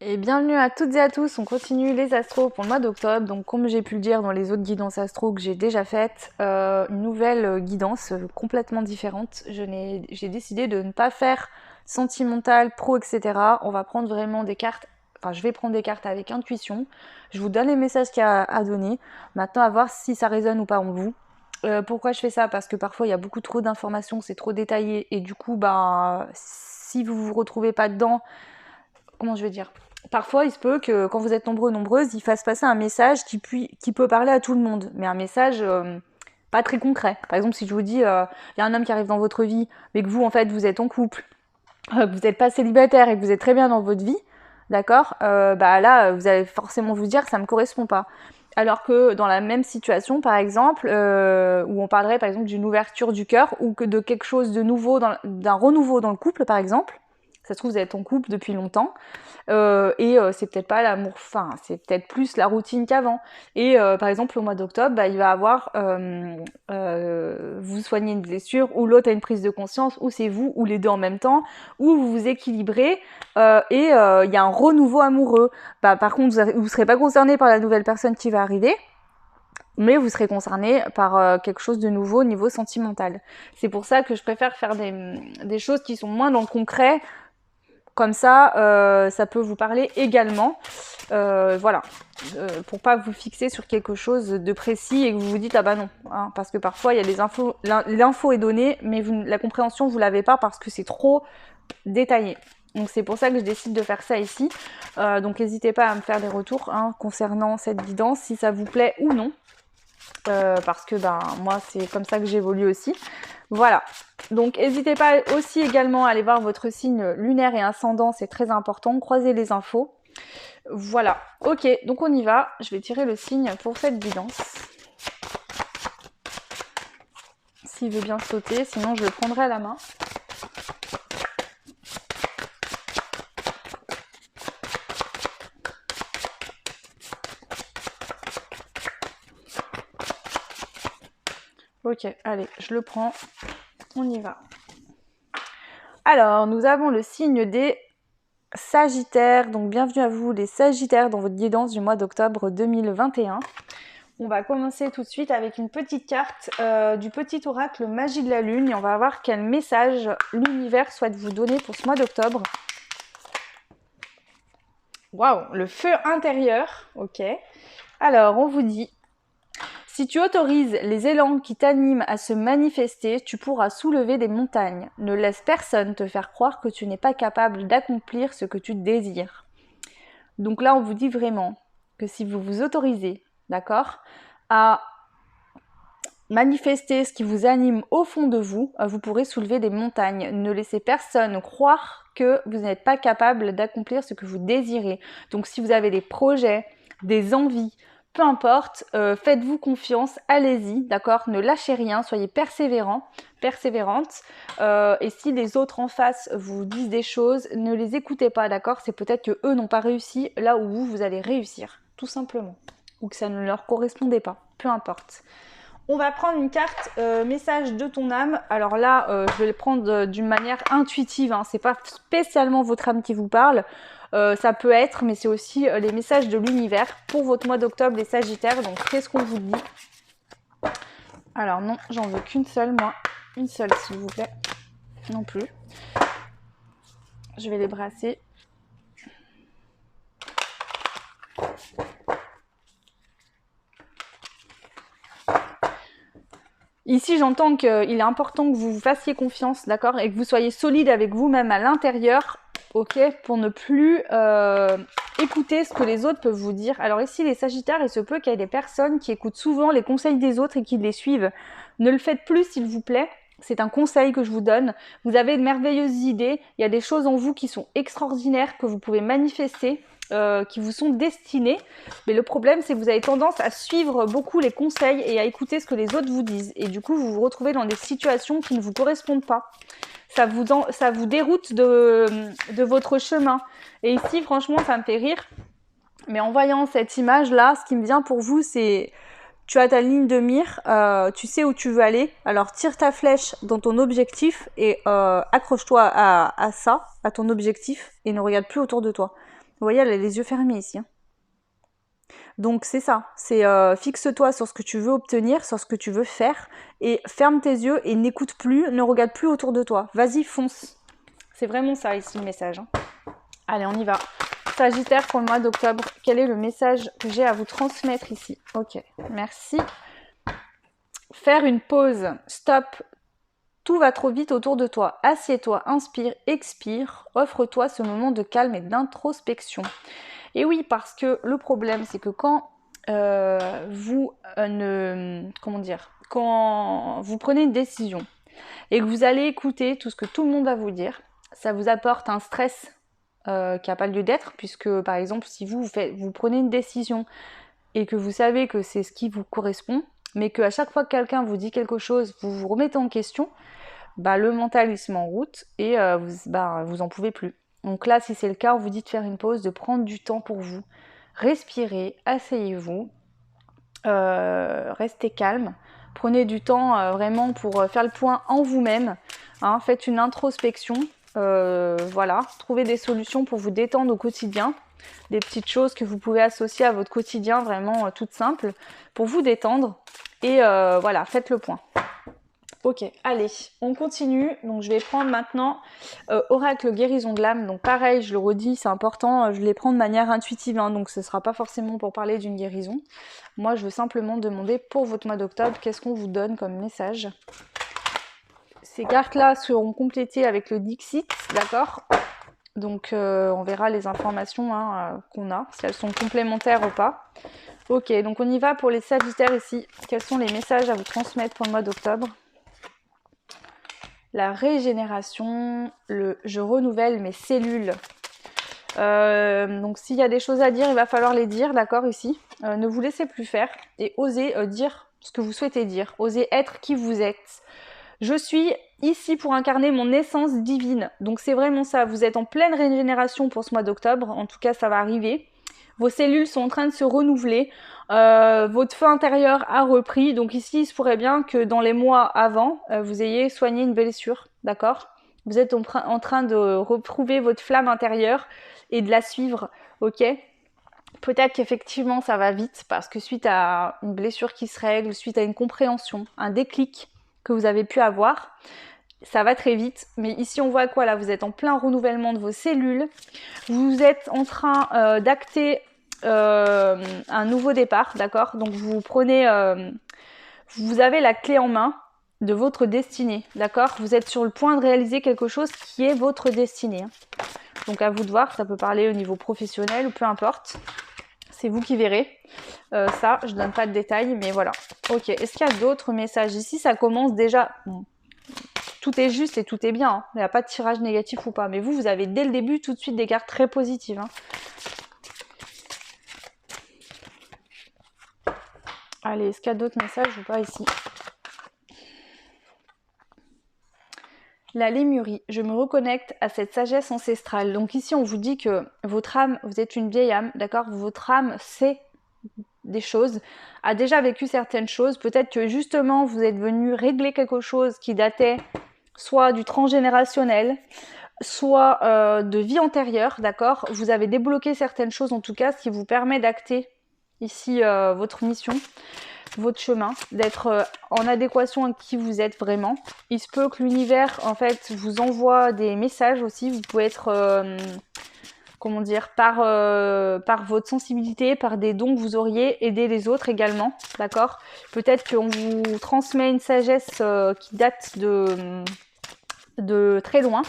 Et bienvenue à toutes et à tous, on continue les astros pour le mois d'octobre. Donc comme j'ai pu le dire dans les autres guidances astro que j'ai déjà faites, une nouvelle guidance complètement différente. J'ai décidé de ne pas faire sentimental, pro, etc. On va prendre vraiment des cartes, enfin je vais prendre des cartes avec intuition. Je vous donne les messages qu'il y a à donner. Maintenant à voir si ça résonne ou pas en vous. Pourquoi je fais ça? Parce que parfois il y a beaucoup trop d'informations, c'est trop détaillé et du coup si vous vous retrouvez pas dedans, comment je vais dire, parfois il se peut que quand vous êtes nombreux, nombreuses, il fasse passer un message qui peut parler à tout le monde, mais un message pas très concret. Par exemple, si je vous dis, il y a un homme qui arrive dans votre vie, mais que vous, en fait, vous êtes en couple, que vous n'êtes pas célibataire et que vous êtes très bien dans votre vie, d'accord, là, vous allez forcément vous dire, ça ne me correspond pas. Alors que dans la même situation, par exemple, où on parlerait par exemple d'une ouverture du cœur ou que de quelque chose de nouveau, d'un renouveau dans le couple, par exemple, ça se trouve, vous êtes en couple depuis longtemps, c'est peut-être pas l'amour, enfin, c'est peut-être plus la routine qu'avant. Et par exemple, au mois d'octobre, il va avoir, vous soignez une blessure, ou l'autre a une prise de conscience, ou c'est vous, ou les deux en même temps, ou vous vous équilibrez, il y a un renouveau amoureux. Par contre, vous serez pas concerné par la nouvelle personne qui va arriver, mais vous serez concerné par quelque chose de nouveau au niveau sentimental. C'est pour ça que je préfère faire des choses qui sont moins dans le concret. Comme ça, ça peut vous parler également. Voilà. Pour pas vous fixer sur quelque chose de précis et que vous vous dites ah bah non. Hein, parce que parfois, il y a des infos, l'info est donnée, mais la compréhension, vous l'avez pas parce que c'est trop détaillé. Donc c'est pour ça que je décide de faire ça ici. Donc n'hésitez pas à me faire des retours concernant cette guidance, si ça vous plaît ou non. Parce que moi c'est comme ça que j'évolue aussi. Voilà, donc n'hésitez pas aussi également à aller voir votre signe lunaire et ascendant, c'est très important, croisez les infos. Voilà, ok, donc on y va, je vais tirer le signe pour cette guidance. S'il veut bien sauter, sinon je le prendrai à la main. Ok, allez, je le prends, on y va. Alors, nous avons le signe des Sagittaires, donc bienvenue à vous les Sagittaires dans votre guidance du mois d'octobre 2021. On va commencer tout de suite avec une petite carte du petit oracle Magie de la Lune et on va voir quel message l'univers souhaite vous donner pour ce mois d'octobre. Waouh, le feu intérieur, ok. Alors, on vous dit, si tu autorises les élans qui t'animent à se manifester, tu pourras soulever des montagnes. Ne laisse personne te faire croire que tu n'es pas capable d'accomplir ce que tu désires. Donc là, on vous dit vraiment que si vous vous autorisez, d'accord, à manifester ce qui vous anime au fond de vous, vous pourrez soulever des montagnes. Ne laissez personne croire que vous n'êtes pas capable d'accomplir ce que vous désirez. Donc si vous avez des projets, des envies, peu importe, faites-vous confiance, allez-y, d'accord? Ne lâchez rien, soyez persévérants, persévérantes. Et si les autres en face vous disent des choses, ne les écoutez pas, d'accord? C'est peut-être que eux n'ont pas réussi là où vous allez réussir, tout simplement. Ou que ça ne leur correspondait pas, peu importe. On va prendre une carte message de ton âme. Alors là, je vais le prendre d'une manière intuitive. Hein. C'est pas spécialement votre âme qui vous parle. Ça peut être, mais c'est aussi les messages de l'univers pour votre mois d'octobre, les Sagittaires. Donc, qu'est-ce qu'on vous dit? Alors non, j'en veux qu'une seule, moi. Une seule, s'il vous plaît. Non plus. Je vais les brasser. Ici, j'entends qu'il est important que vous vous fassiez confiance, d'accord, et que vous soyez solide avec vous-même à l'intérieur, ok, pour ne plus écouter ce que les autres peuvent vous dire. Alors ici, les Sagittaires, il se peut qu'il y ait des personnes qui écoutent souvent les conseils des autres et qui les suivent. Ne le faites plus, s'il vous plaît. C'est un conseil que je vous donne. Vous avez de merveilleuses idées. Il y a des choses en vous qui sont extraordinaires, que vous pouvez manifester, qui vous sont destinées. Mais le problème, c'est que vous avez tendance à suivre beaucoup les conseils et à écouter ce que les autres vous disent. Et du coup, vous vous retrouvez dans des situations qui ne vous correspondent pas. Ça vous déroute de votre chemin. Et ici, franchement, ça me fait rire. Mais en voyant cette image-là, ce qui me vient pour vous, c'est tu as ta ligne de mire, tu sais où tu veux aller, alors tire ta flèche dans ton objectif et accroche-toi à ça, à ton objectif, et ne regarde plus autour de toi. Vous voyez, elle a les yeux fermés ici. Hein. Donc c'est ça, c'est fixe-toi sur ce que tu veux obtenir, sur ce que tu veux faire, et ferme tes yeux et n'écoute plus, ne regarde plus autour de toi. Vas-y, fonce. C'est vraiment ça ici le message. Hein. Allez, on y va. Sagittaire pour le mois d'octobre, quel est le message que j'ai à vous transmettre ici? Ok, merci. Faire une pause, stop, tout va trop vite autour de toi. Assieds-toi, inspire, expire, offre-toi ce moment de calme et d'introspection. Et oui, parce que le problème, c'est que quand quand vous prenez une décision et que vous allez écouter tout ce que tout le monde va vous dire, ça vous apporte un stress qui n'a pas lieu d'être, puisque par exemple, si vous prenez une décision et que vous savez que c'est ce qui vous correspond, mais qu'à chaque fois que quelqu'un vous dit quelque chose, vous vous remettez en question, bah, le mental il se met en route et vous en pouvez plus. Donc là, si c'est le cas, on vous dit de faire une pause, de prendre du temps pour vous, respirez, asseyez-vous, restez calme, prenez du temps vraiment pour faire le point en vous-même, hein, faites une introspection, voilà, trouvez des solutions pour vous détendre au quotidien, des petites choses que vous pouvez associer à votre quotidien vraiment toutes simples pour vous détendre et voilà, faites le point. Ok, allez, on continue. Donc je vais prendre maintenant Oracle Guérison de l'âme. Donc pareil, je le redis, c'est important, je les prends de manière intuitive, hein, donc ce ne sera pas forcément pour parler d'une guérison. Moi, je veux simplement demander pour votre mois d'octobre, qu'est-ce qu'on vous donne comme message. Ces cartes-là seront complétées avec le Dixit, d'accord? Donc on verra les informations hein, qu'on a, si elles sont complémentaires ou pas. Ok, donc on y va pour les Sagittaires ici. Quels sont les messages à vous transmettre pour le mois d'octobre? La régénération, je renouvelle mes cellules. Donc s'il y a des choses à dire, il va falloir les dire, d'accord, ici. Ne vous laissez plus faire et osez dire ce que vous souhaitez dire. Osez être qui vous êtes. Je suis ici pour incarner mon essence divine. Donc c'est vraiment ça, vous êtes en pleine régénération pour ce mois d'octobre. En tout cas, ça va arriver. Vos cellules sont en train de se renouveler. Votre feu intérieur a repris. Donc ici, il se pourrait bien que dans les mois avant, vous ayez soigné une blessure. D'accord? Vous êtes en train de retrouver votre flamme intérieure et de la suivre. Ok? Peut-être qu'effectivement, ça va vite parce que suite à une blessure qui se règle, suite à une compréhension, un déclic que vous avez pu avoir, ça va très vite, mais ici on voit quoi là? Vous êtes en plein renouvellement de vos cellules, vous êtes en train d'acter un nouveau départ, d'accord? Donc vous prenez, vous avez la clé en main de votre destinée, d'accord? Vous êtes sur le point de réaliser quelque chose qui est votre destinée. Hein. Donc à vous de voir, ça peut parler au niveau professionnel ou peu importe. C'est vous qui verrez. Ça, je donne pas de détails, mais voilà. Ok, est-ce qu'il y a d'autres messages? Ici, ça commence déjà... Bon, tout est juste et tout est bien. Hein. Il n'y a pas de tirage négatif ou pas. Mais vous avez dès le début tout de suite des cartes très positives. Hein. Allez, est-ce qu'il y a d'autres messages ou pas ici? La Lémurie, je me reconnecte à cette sagesse ancestrale. Donc ici, on vous dit que votre âme, vous êtes une vieille âme, d'accord? Votre âme sait des choses, a déjà vécu certaines choses. Peut-être que justement, vous êtes venu régler quelque chose qui datait soit du transgénérationnel, soit de vie antérieure, d'accord? Vous avez débloqué certaines choses, en tout cas, ce qui vous permet d'acter ici votre mission, votre chemin, d'être en adéquation avec qui vous êtes vraiment. Il se peut que l'univers, en fait, vous envoie des messages aussi. Vous pouvez être, comment dire, par votre sensibilité, par des dons que vous auriez, aider les autres également, d'accord? Peut-être qu'on vous transmet une sagesse qui date de très loin.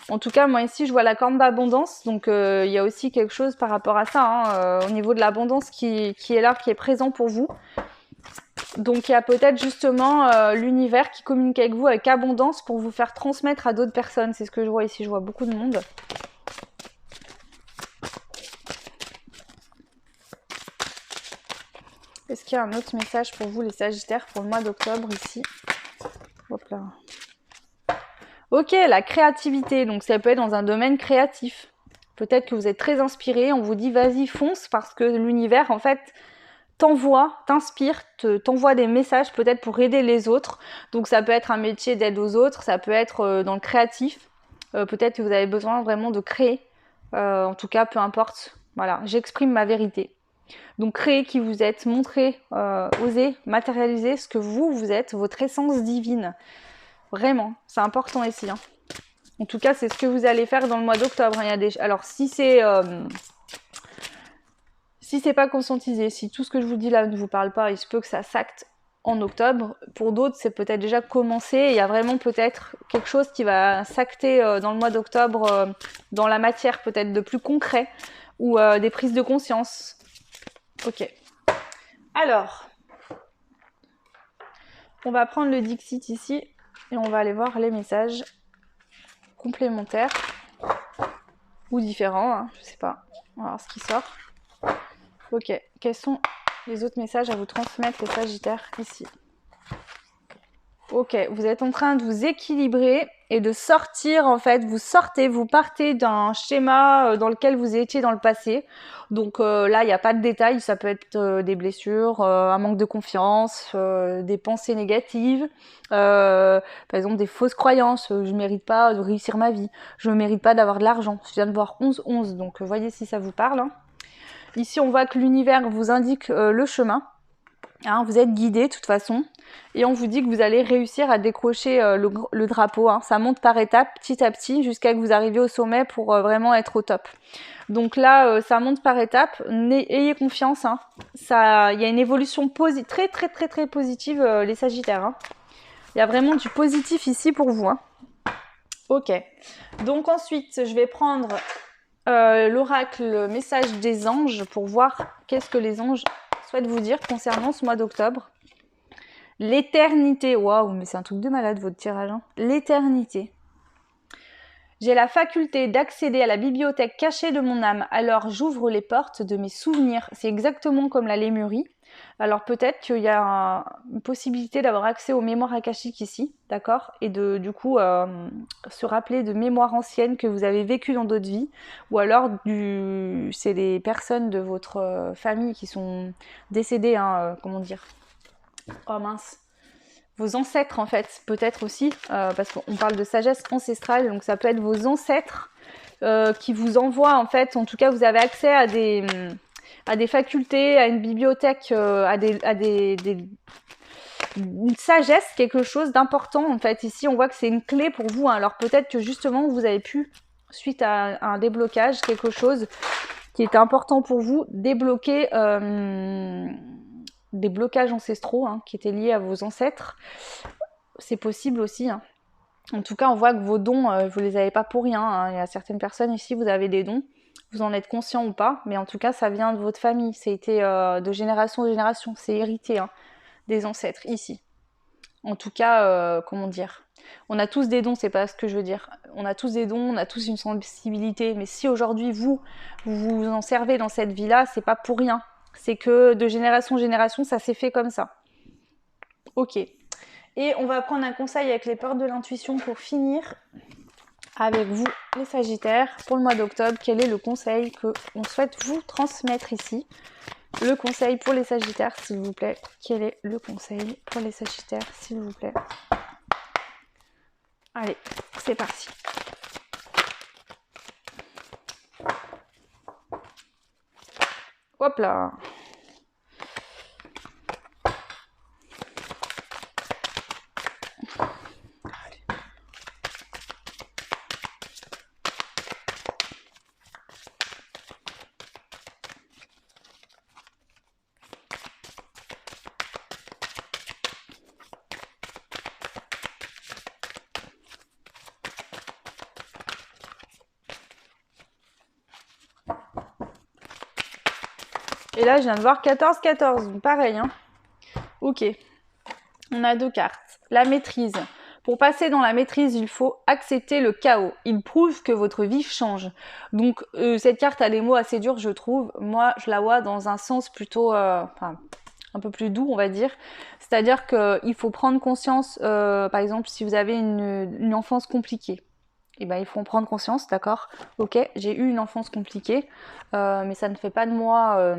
En tout cas, moi ici, je vois la corne d'abondance, donc il y a aussi quelque chose par rapport à ça, hein, au niveau de l'abondance qui est là, qui est présent pour vous. Donc il y a peut-être justement l'univers qui communique avec vous avec abondance pour vous faire transmettre à d'autres personnes. C'est ce que je vois ici, je vois beaucoup de monde. Est-ce qu'il y a un autre message pour vous les Sagittaires pour le mois d'octobre ici? Hop là. Ok, la créativité, donc ça peut être dans un domaine créatif. Peut-être que vous êtes très inspiré, on vous dit vas-y fonce parce que l'univers en fait t'inspire, t'envoie des messages peut-être pour aider les autres. Donc ça peut être un métier d'aide aux autres, ça peut être dans le créatif. Peut-être que vous avez besoin vraiment de créer. En tout cas, peu importe. Voilà, j'exprime ma vérité. Donc créer qui vous êtes, montrer, oser matérialiser ce que vous êtes, votre essence divine. Vraiment, c'est important ici. Hein. En tout cas, c'est ce que vous allez faire dans le mois d'octobre. Hein. Alors si c'est pas conscientisé, si tout ce que je vous dis là ne vous parle pas, il se peut que ça s'acte en octobre. Pour d'autres, c'est peut-être déjà commencé. Il y a vraiment peut-être quelque chose qui va s'acter dans le mois d'octobre, dans la matière peut-être de plus concret, ou des prises de conscience. Ok. Alors, on va prendre le Dixit ici et on va aller voir les messages complémentaires ou différents, hein, je sais pas. On va voir ce qui sort. Ok, quels sont les autres messages à vous transmettre, les Sagittaires, ici? Ok, vous êtes en train de vous équilibrer et de sortir, en fait, vous partez d'un schéma dans lequel vous étiez dans le passé. Donc là, il n'y a pas de détails, ça peut être des blessures, un manque de confiance, des pensées négatives, par exemple des fausses croyances, je ne mérite pas de réussir ma vie, je ne mérite pas d'avoir de l'argent. Je viens de voir 11-11, donc voyez si ça vous parle. Hein. Ici, on voit que l'univers vous indique le chemin. Hein, vous êtes guidé de toute façon et on vous dit que vous allez réussir à décrocher le drapeau. Hein. Ça monte par étapes, petit à petit, jusqu'à que vous arriviez au sommet pour vraiment être au top. Donc là, ça monte par étapes. Ayez confiance. Hein. Il y a une évolution très positive, les Sagittaires. Hein. Il y a vraiment du positif ici pour vous. Hein. Ok. Donc ensuite, je vais prendre l'oracle message des anges pour voir qu'est-ce que les anges souhaitent vous dire concernant ce mois d'octobre. L'éternité. Waouh, mais c'est un truc de malade votre tirage. Hein. L'éternité. J'ai la faculté d'accéder à la bibliothèque cachée de mon âme, alors j'ouvre les portes de mes souvenirs. C'est exactement comme la lémurie. Alors peut-être qu'il y a une possibilité d'avoir accès aux mémoires akashiques ici, d'accord? Et du coup se rappeler de mémoires anciennes que vous avez vécues dans d'autres vies. Ou alors c'est des personnes de votre famille qui sont décédées, hein, comment dire? Oh mince. Vos ancêtres en fait, peut-être aussi, parce qu'on parle de sagesse ancestrale, donc ça peut être vos ancêtres qui vous envoient en fait, en tout cas vous avez accès à des facultés, à une bibliothèque, une sagesse, quelque chose d'important en fait. Ici on voit que c'est une clé pour vous, hein. Alors peut-être que justement vous avez pu, suite à un déblocage, quelque chose qui était important pour vous, débloquer des blocages ancestraux hein, qui étaient liés à vos ancêtres. C'est possible aussi. Hein. En tout cas, on voit que vos dons, vous les avez pas pour rien. Hein. Il y a certaines personnes ici, vous avez des dons. Vous en êtes conscient ou pas, mais en tout cas, ça vient de votre famille. Ça a été de génération en génération. C'est hérité hein, des ancêtres ici. En tout cas, comment dire, on a tous des dons, c'est pas ce que je veux dire. On a tous des dons, on a tous une sensibilité. Mais si aujourd'hui vous vous en servez dans cette vie-là, c'est pas pour rien. C'est que de génération en génération, ça s'est fait comme ça. Ok. Et on va prendre un conseil avec les portes de l'intuition pour finir avec vous, les Sagittaires, pour le mois d'octobre. Quel est le conseil qu'on souhaite vous transmettre ici? Le conseil pour les Sagittaires, s'il vous plaît. Quel est le conseil pour les Sagittaires, s'il vous plaît? Allez, c'est parti. Hop là. Et là, je viens de voir 14-14. Pareil, hein. Ok. On a deux cartes. La maîtrise. Pour passer dans la maîtrise, il faut accepter le chaos. Il prouve que votre vie change. Donc, cette carte a des mots assez durs, je trouve. Moi, je la vois dans un sens plutôt... un peu plus doux, on va dire. C'est-à-dire qu'il faut prendre conscience, par exemple, si vous avez une enfance compliquée. et ben, il faut en prendre conscience, d'accord? Ok, j'ai eu une enfance compliquée, mais ça ne fait pas de moi,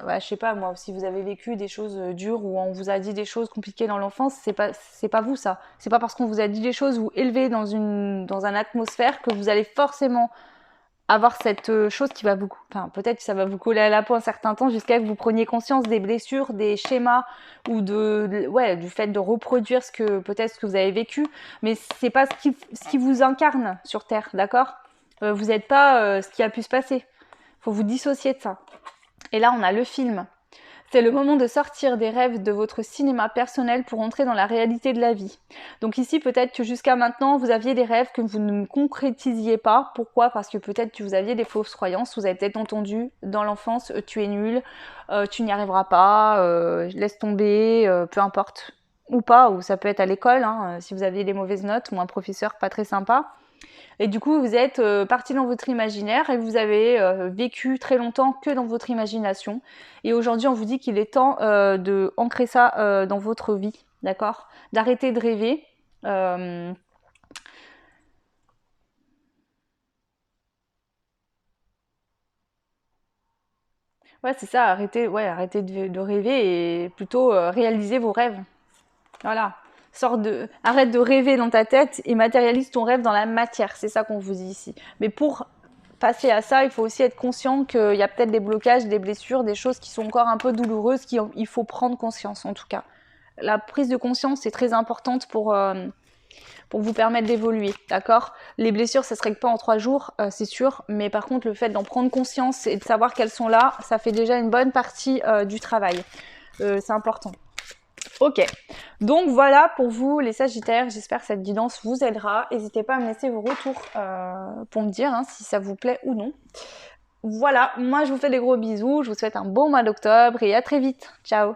ouais, je sais pas, moi, si vous avez vécu des choses dures ou on vous a dit des choses compliquées dans l'enfance, c'est pas vous ça. C'est pas parce qu'on vous a dit des choses ou élevé dans une atmosphère que vous allez forcément avoir cette chose qui va vous, enfin peut-être que ça va vous coller à la peau un certain temps jusqu'à ce que vous preniez conscience des blessures, des schémas ou ouais, du fait de reproduire peut-être ce que vous avez vécu, mais c'est pas ce qui vous incarne sur Terre, d'accord? Vous n'êtes pas ce qui a pu se passer. Faut vous dissocier de ça. Et là, on a le film. C'est le moment de sortir des rêves de votre cinéma personnel pour entrer dans la réalité de la vie. Donc ici, peut-être que jusqu'à maintenant, vous aviez des rêves que vous ne concrétisiez pas. Pourquoi? Parce que peut-être que vous aviez des fausses croyances. Vous avez peut-être entendu dans l'enfance, tu es nul, tu n'y arriveras pas, laisse tomber, peu importe. Ou pas, ou ça peut être à l'école, hein, si vous aviez des mauvaises notes ou un professeur pas très sympa. Et du coup, vous êtes parti dans votre imaginaire et vous avez vécu très longtemps que dans votre imagination. Et aujourd'hui, on vous dit qu'il est temps de ancrer ça dans votre vie, d'accord? D'arrêter de rêver. Euh, ouais, c'est ça, arrêtez de rêver et plutôt réaliser vos rêves. Voilà. Arrête de rêver dans ta tête et matérialise ton rêve dans la matière. C'est ça qu'on vous dit ici. Mais pour passer à ça, il faut aussi être conscient qu'il y a peut-être des blocages, des blessures, des choses qui sont encore un peu douloureuses, il faut prendre conscience en tout cas. La prise de conscience est très importante pour vous permettre d'évoluer, d'accord? Les blessures, ça se règle pas en 3 jours, c'est sûr, mais par contre, le fait d'en prendre conscience et de savoir qu'elles sont là, ça fait déjà une bonne partie du travail. C'est important. Ok, donc voilà pour vous les Sagittaires, j'espère que cette guidance vous aidera. N'hésitez pas à me laisser vos retours pour me dire hein, si ça vous plaît ou non. Voilà, moi je vous fais des gros bisous, je vous souhaite un bon mois d'octobre et à très vite. Ciao!